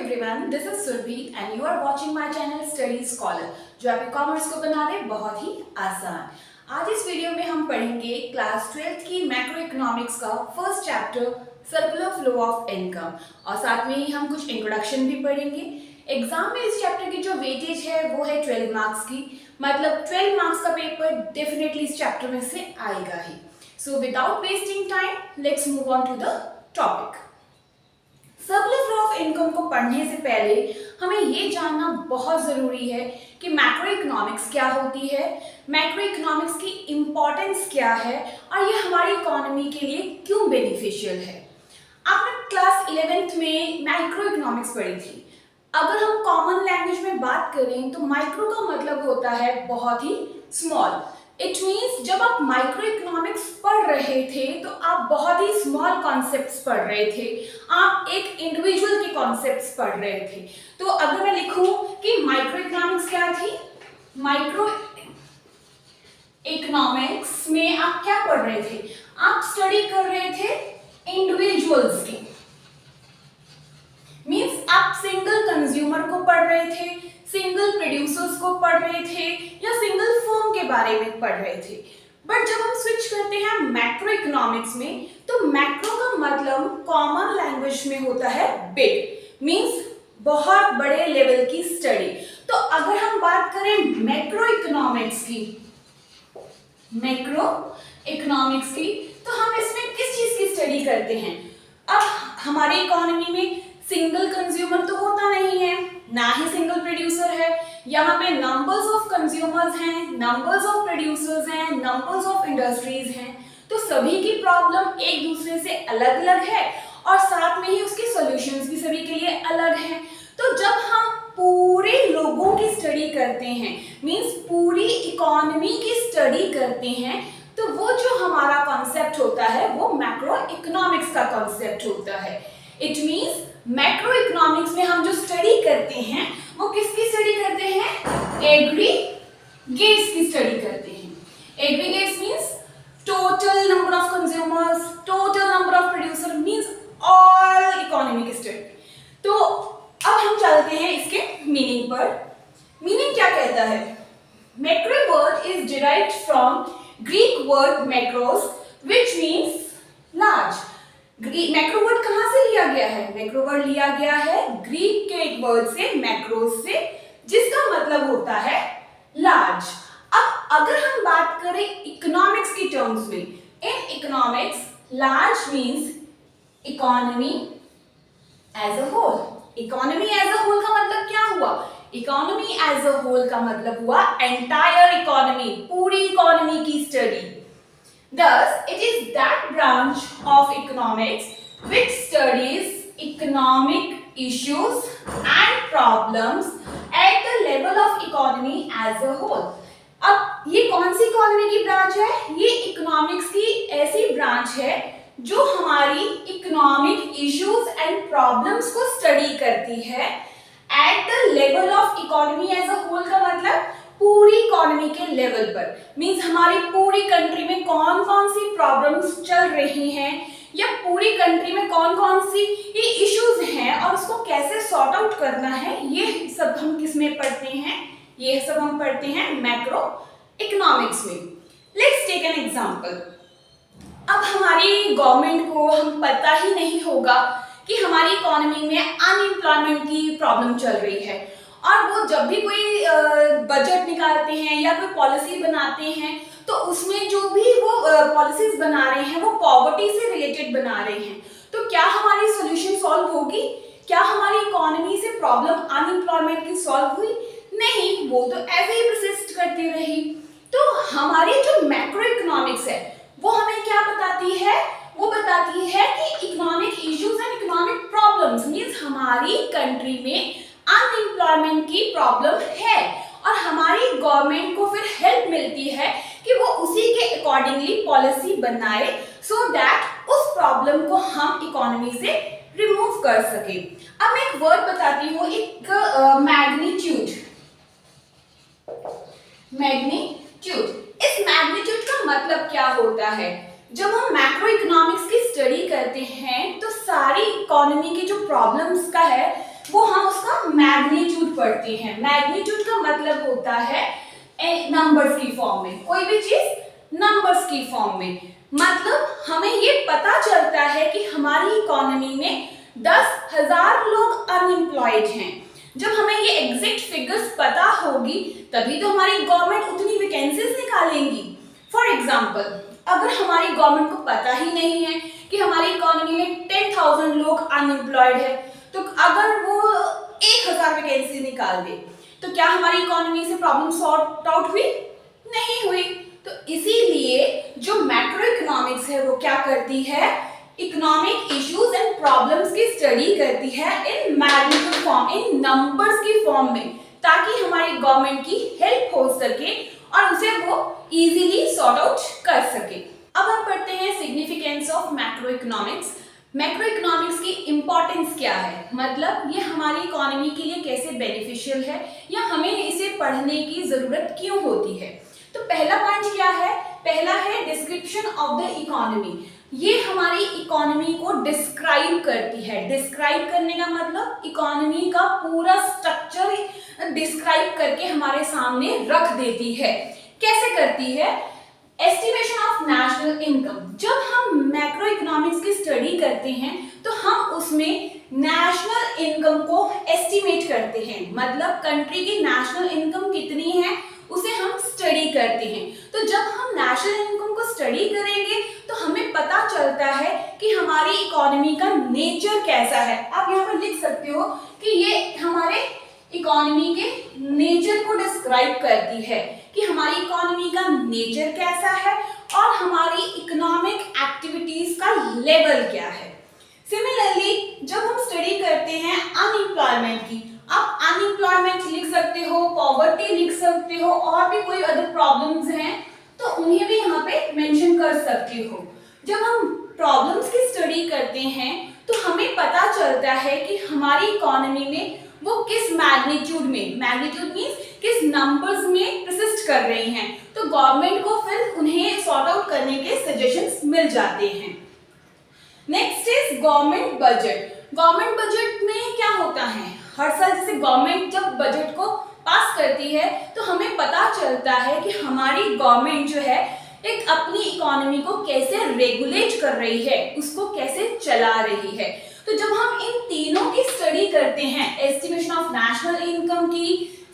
everyone, this is Surbhi and you are watching my channel Study Scholar जो आपके commerce को बना दे बहुत ही आसान। आज इस वीडियो में हम पढ़ेंगे क्लास 12th की मैक्रो इकोनॉमिक्स का first chapter circular flow of income और साथ में ही हम कुछ इंट्रोडक्शन भी पढ़ेंगे। एग्जाम में इस चैप्टर की जो वेटेज है वो है 12 मार्क्स की, मतलब 12 मार्क्स का पेपर डेफिनेटली इस चैप्टर में से आएगा ही। So without wasting time let's move on to the topic. Circular flow of income को पढ़ने से पहले हमें ये जानना बहुत ज़रूरी है कि मैक्रो इकोनॉमिक्स क्या होती है, मैक्रो इकोनॉमिक्स की इम्पोर्टेंस क्या है और ये हमारी इकोनॉमी के लिए क्यों बेनिफिशियल है। आपने क्लास 11th में माइक्रो इकोनॉमिक्स पढ़ी थी। अगर हम कॉमन लैंग्वेज में बात करें तो माइक्रो का मतलब होता है बहुत ही स्मॉल। इट मीन्स जब आप माइक्रो इकोनॉमिक्स पढ़ रहे थे तो आप बहुत ही स्मॉल कॉन्सेप्ट्स पढ़ रहे थे, आप एक इंडिविजुअल के कॉन्सेप्ट्स पढ़ रहे थे। तो अगर मैं लिखूं कि माइक्रो इकोनॉमिक्स क्या थी, माइक्रो इकोनॉमिक्स में आप क्या पढ़ रहे थे, आप स्टडी कर रहे थे इंडिविजुअल्स की। मीन्स आप सिंगल कंज्यूमर को पढ़ रहे थे, सिंगल प्रोड्यूसर्स को पढ़ रहे थे या सिंगल फर्म के बारे में पढ़ रहे थे। बट जब हम स्विच करते हैं मैक्रो इकोनॉमिक्स में तो मैक्रो का मतलब कॉमन लैंग्वेज में होता है बिग, मीन्स बहुत बड़े लेवल की स्टडी। तो अगर हम बात करें मैक्रो इकोनॉमिक्स की, तो हम इसमें किस चीज की स्टडी करते हैं। अब हमारी इकोनॉमी में सिंगल कंज्यूमर तो होता नहीं है, ना ही सिंगल प्रोड्यूसर है। यहाँ पे नंबर्स ऑफ कंज्यूमर्स हैं, नंबर्स ऑफ प्रोड्यूसर्स हैं, नंबर्स ऑफ इंडस्ट्रीज हैं। तो सभी की प्रॉब्लम एक दूसरे से अलग अलग है और साथ में ही उसके सॉल्यूशंस भी सभी के लिए अलग हैं। तो जब हम पूरे लोगों की स्टडी करते हैं, मींस पूरी इकोनॉमी की स्टडी करते हैं, तो वो जो हमारा कॉन्सेप्ट होता है वो मैक्रो इकोनॉमिक्स का कॉन्सेप्ट होता है। इट मींस मैक्रो इकोनॉमिक्स में हम जो स्टडी करते हैं वो किसकी स्टडी करते हैं, एग्रीगेट्स की स्टडी करते हैं। Aggregates means total number of consumers, total number of producer, means all economy की स्टडी। तो अब हम चलते हैं इसके मीनिंग पर। मीनिंग क्या कहता है, macro word is derived from Greek word macros which means large. Macro word कहां से लिया गया है, मैक्रो वर्ड लिया गया है ग्रीक के एक वर्ड से, मैक्रोस से, जिसका मतलब होता है लार्ज। अब अगर हम बात करें इकोनॉमिक्स की टर्म्स में, in economics large means economy as a whole. Economy as a whole का मतलब क्या हुआ, इकोनॉमी एज अ होल का मतलब हुआ एंटायर इकोनॉमी, पूरी इकोनॉमी की study. Thus, it is that branch of economics which studies economic issues and problems at the level of economy as a whole. अब ये कौन सी इकोनॉमी की ब्रांच है, ये इकोनॉमिक्स की ऐसी ब्रांच है जो हमारी इकोनॉमिक इश्यूज एंड प्रॉब्लम्स को स्टडी करती है at the level of economy as a whole का मतलब पूरी इकोनॉमी के लेवल पर। मींस हमारी पूरी कंट्री में कौन कौन सी प्रॉब्लम्स चल रही हैं या पूरी कंट्री में कौन कौन सी ये इश्यूज हैं और उसको कैसे सॉर्ट आउट करना है, ये सब हम किस में पढ़ते हैं, ये सब हम पढ़ते हैं मैक्रो इकोनॉमिक्स में। Let's take an example. अब हमारी गवर्नमेंट को हम पता ही नहीं होगा कि हमारी इकोनॉमी में अनएम्प्लॉयमेंट की प्रॉब्लम चल रही है और वो जब भी कोई बजट निकालते हैं या कोई पॉलिसी बनाते हैं तो उसमें जो भी वो पॉलिसीज बना रहे हैं वो पॉवर्टी से रिलेटेड बना रहे हैं। तो क्या हमारी सॉल्यूशन सॉल्व होगी, क्या हमारी इकोनॉमी से प्रॉब्लम अनएम्प्लॉयमेंट की सॉल्व हुई, नहीं, वो तो ऐसे ही परसिस्ट करती रही। तो हमारी जो मैक्रो इकोनॉमिक्स है वो हमें क्या बताती है, वो बताती है कि economic issues and economic problems means हमारी कंट्री में अनएम्प्लॉयमेंट की प्रॉब्लम है और हमारी गवर्नमेंट को फिर हेल्प मिलती है कि वो उसी के अकॉर्डिंगली पॉलिसी बनाए सो दैट उस प्रॉब्लम को हम इकोनॉमी से रिमूव कर सके। अब मैं एक वर्ड बताती हूँ, एक मैग्नीट्यूड। इस मैग्नीट्यूड का मतलब क्या होता है, जब हम मैक्रो इकोनॉमिक्स की स्टडी करते हैं तो सारी इकोनॉमी की जो प्रॉब्लम्स का है वो हम उसका मैग्नीट्यूड पढ़ते हैं। मैग्नीट्यूड का मतलब होता है नंबर्स की फॉर्म में, कोई भी चीज नंबर्स की फॉर्म में। मतलब हमें ये पता चलता है कि हमारी इकोनॉमी में 10,000 लोग अनएम्प्लॉयड हैं। जब हमें ये एग्जैक्ट फिगर्स पता होगी तभी तो हमारी गवर्नमेंट उतनी वैकेंसीज निकालेंगी। फॉर एग्जाम्पल, अगर हमारी गवर्नमेंट को पता ही नहीं है कि हमारी इकोनॉमी में 10,000 लोग अनएम्प्लॉयड है, तो अगर वो 1,000 वैकेंसी निकाल दे तो क्या हमारी इकोनॉमी से प्रॉब्लम सॉर्ट आउट हुई? नहीं हुई। तो इसीलिए जो मैक्रो इकोनॉमिक्स है वो क्या करती है, इकोनॉमिक इश्यूज एंड प्रॉब्लम्स की स्टडी करती है in magnitude form, in numbers की फॉर्म में, ताकि हमारी गवर्नमेंट की हेल्प हो सके और उसे वो इजीली सॉर्ट आउट कर सके। अब हम पढ़ते हैं significance of macro economics. Macro economics की इंपॉर्टेंस क्या है, मतलब ये हमारी इकोनॉमी के लिए कैसे बेनिफिशियल है या हमें इसे पढ़ने की जरूरत क्यों होती है। तो पहला पॉइंट क्या है, पहला है डिस्क्रिप्शन ऑफ द इकोनॉमी। ये हमारी इकोनॉमी को डिस्क्राइब करती है। डिस्क्राइब करने का मतलब इकोनॉमी का पूरा स्ट्रक्चर डिस्क्राइब करके हमारे सामने रख देती है। कैसे करती है, एस्टिमेशन ऑफ नेशनल इनकम। जब हम मैक्रो इकोनॉमिक्स की स्टडी करते हैं तो हम उसमें नेशनल इनकम को एस्टिमेट करते हैं, मतलब कंट्री की नेशनल इनकम कितनी है उसे हम स्टडी करते हैं। तो जब हम नेशनल इनकम को स्टडी करेंगे तो हमें पता चलता है कि हमारी इकोनॉमी का नेचर कैसा है। आप यहाँ पर लिख सकते हो कि ये हमारे इकोनॉमी के नेचर को डिस्क्राइब करती है कि हमारी इकोनॉमी का नेचर कैसा है और हमारी इकोनॉमिक एक्टिविटीज का लेवल क्या है। सिमिलरली जब हम स्टडी करते हैं अनएम्प्लॉयमेंट की, आप अनएम्प्लॉयमेंट लिख सकते हो, पॉवर्टी लिख सकते हो, और भी कोई अदर प्रॉब्लम्स हैं तो उन्हें भी यहाँ पे मेंशन कर सकते हो। जब हम प्रॉब्लम्स की स्टडी करते हैं तो हमें पता चलता है कि हमारी इकोनॉमी में वो किस मैग्नीट्यूड में, मैग्नीट्यूड मींस किस नंबर्स में परसिस्ट कर रही हैं, तो गवर्नमेंट को फिर उन्हें सॉर्ट आउट करने के सजेशंस मिल जाते हैं। Next is government budget. Government budget में क्या होता है, हर साल जैसे गवर्नमेंट जब बजट को पास करती है तो हमें पता चलता है कि हमारी गवर्नमेंट जो है एक अपनी इकोनॉमी को कैसे रेगुलेट कर रही है, उसको कैसे चला रही है। तो जब हम इन तीनों की स्टडी करते हैं, एस्टिमेशन ऑफ नेशनल इनकम की,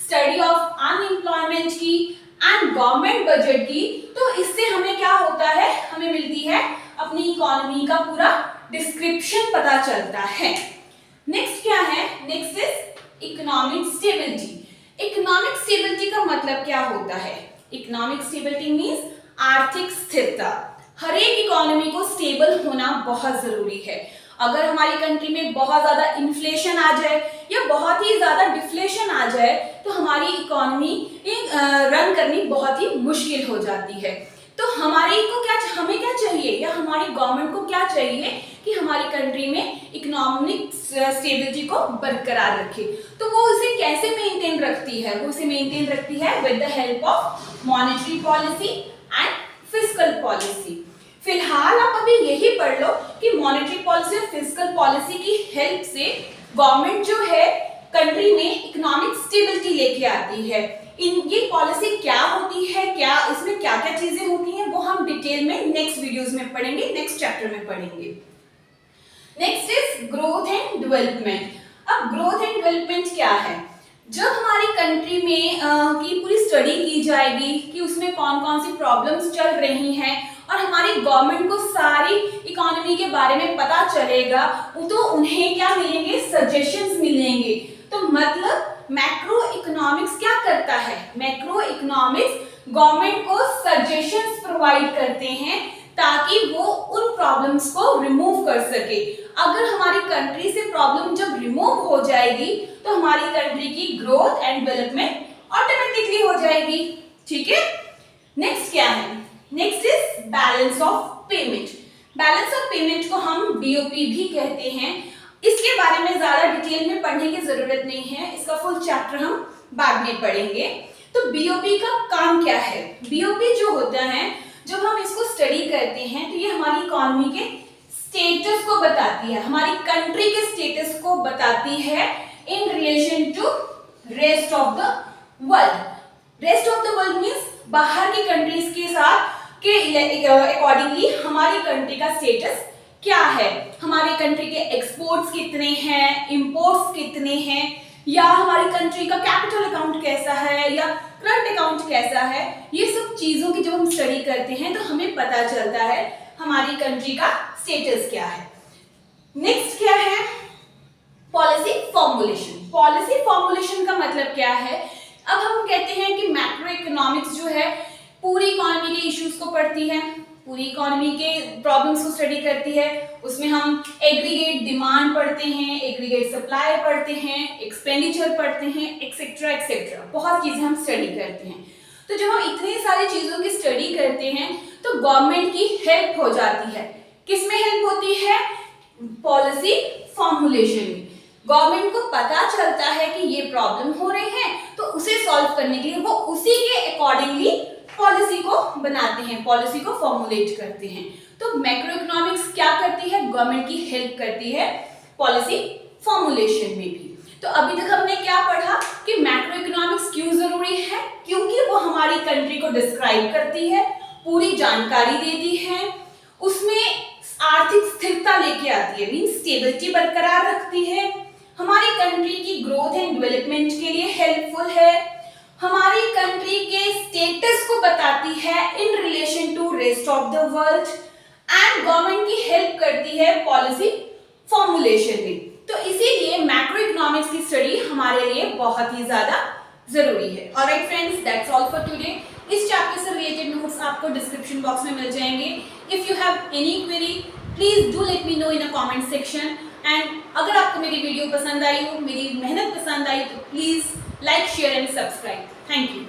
स्टडी ऑफ अनएम्प्लॉयमेंट की एंड गवर्नमेंट बजट की, तो इससे हमें क्या होता है, हमें मिलती है अपनी इकोनॉमी का पूरा डिस्क्रिप्शन पता चलता है। नेक्स्ट क्या है, next is economic stability. Economic stability का मतलब क्या होता है, इकोनॉमिक स्टेबिलिटी मींस आर्थिक स्थिरता। हर एक इकोनॉमी को स्टेबल होना बहुत जरूरी है। अगर हमारी कंट्री में बहुत ज्यादा इन्फ्लेशन आ जाए या बहुत ही ज्यादा डिफ्लेशन आ जाए तो हमारी इकोनॉमी रन करनी बहुत ही मुश्किल हो जाती है। तो हमें क्या चाहिए या हमारी गवर्नमेंट को क्या चाहिए कि हमारी कंट्री में इकोनॉमिक स्टेबिलिटी को बरकरार रखे। तो वो उसे कैसे मेंटेन रखती है, वो उसे मेंटेन रखती है with the help of monetary policy and fiscal policy. फिलहाल आप अभी यही पढ़ लो कि मॉनेटरी पॉलिसी और फिस्कल पॉलिसी की हेल्प से गवर्नमेंट जो है कंट्री में इकोनॉमिक स्टेबिलिटी लेके आती है। ये पॉलिसी क्या होती है, क्या इसमें क्या क्या चीजें होती हैं, वो हम डिटेल में नेक्स्ट वीडियोस में पढ़ेंगे, नेक्स्ट चैप्टर में पढ़ेंगे। Next is growth and development. अब ग्रोथ एंड डेवलपमेंट क्या है, जब हमारी कंट्री में की पूरी स्टडी की जाएगी कि उसमें कौन कौन सी प्रॉब्लम्स चल रही हैं और हमारी गवर्नमेंट को सारी इकोनॉमी के बारे में पता चलेगा, तो उन्हें क्या मिलेंगे, सजेशंस मिलेंगे। तो मतलब मैक्रो इकोनॉमिक्स क्या करता है, मैक्रो इकोनॉमिक्स गवर्नमेंट को सजेशंस प्रोवाइड करते हैं ताकि वो उन प्रॉब्लम्स को रिमूव कर सके। अगर हमारी कंट्री से प्रॉब्लम जब रिमूव हो जाएगी तो हमारी कंट्री की ग्रोथ एंड डेवलपमेंट ऑटोमेटिकली हो जाएगी। ठीक है, नेक्स्ट क्या है, next is balance of payment. Balance of payment को हम बीओपी भी कहते हैं। इसके बारे में ज्यादा डिटेल में पढ़ने की जरूरत नहीं है, इसका फुल चैप्टर हम बाद में पढ़ेंगे। तो बीओपी का काम क्या है, बीओपी जो होता है जब हम इसको स्टडी करते हैं तो ये हमारी इकोनॉमी के स्टेटस को बताती है, हमारी कंट्री के स्टेटस को बताती है in relation to rest of the world. Rest of the world means बाहर की कंट्रीज के साथ के अकॉर्डिंगली हमारी कंट्री का स्टेटस क्या है, हमारी कंट्री के एक्सपोर्ट्स कितने हैं, इंपोर्ट्स कितने हैं, या हमारी कंट्री का कैपिटल अकाउंट कैसा है या करंट अकाउंट कैसा है। ये सब चीजों की जब हम स्टडी करते हैं तो हमें पता चलता है हमारी कंट्री का स्टेटस क्या है। नेक्स्ट क्या है, पॉलिसी फॉर्मुलेशन। पॉलिसी फॉर्मुलेशन का मतलब क्या है, अब हम कहते हैं कि मैक्रो इकोनॉमिक्स जो है पूरी इकोनॉमी के इश्यूज को पढ़ती है, पूरी इकोनॉमी के प्रॉब्लम्स को स्टडी करती है। उसमें हम एग्रीगेट डिमांड पढ़ते हैं, एग्रीगेट सप्लाई पढ़ते हैं, एक्सपेंडिचर पढ़ते हैं, एक्सेट्रा एक्सेट्रा, बहुत चीजें हम स्टडी करते हैं। तो जब हम इतनी सारी चीजों की स्टडी करते हैं तो गवर्नमेंट की हेल्प हो जाती है। किसमें हेल्प होती है, पॉलिसी फॉर्मुलेशन में। गवर्नमेंट को पता चलता है कि ये प्रॉब्लम हो रहे हैं तो उसे सॉल्व करने के लिए वो उसी के अकॉर्डिंगली पॉलिसी को बनाते हैं, पॉलिसी को फॉर्मुलेट करते हैं। तो मैक्रो इकोनॉमिक्स क्या करती है, गवर्नमेंट की हेल्प करती है पॉलिसी फॉर्मुलेशन में भी। तो अभी तक हमने क्या पढ़ा कि मैक्रो इकोनॉमिक्स क्यों जरूरी है, क्योंकि वो हमारी कंट्री को डिस्क्राइब करती है, पूरी जानकारी देती है, उसमें आर्थिक स्थिरता लेके आती है, मीन स्टेबिलिटी बरकरार रखती है, हमारी कंट्री की ग्रोथ एंड डेवलपमेंट के लिए हेल्पफुल है, हमारी कंट्री के स्टेटस को बताती है in relation to rest of the world, and government की हेल्प करती है पॉलिसी फॉर्मुलेशन में। तो इसीलिए मैक्रो इकोनॉमिक्स की स्टडी हमारे लिए बहुत ही ज्यादा जरूरी है। Alright friends, that's all for today. इस चैप्टर से रिलेटेड नोट्स आपको डिस्क्रिप्शन बॉक्स में मिल जाएंगे। If you have any query please do let me know in a comment section. And अगर आपको मेरी वीडियो पसंद आई हो, मेरी मेहनत पसंद आई, तो please like, share and subscribe. Thank you.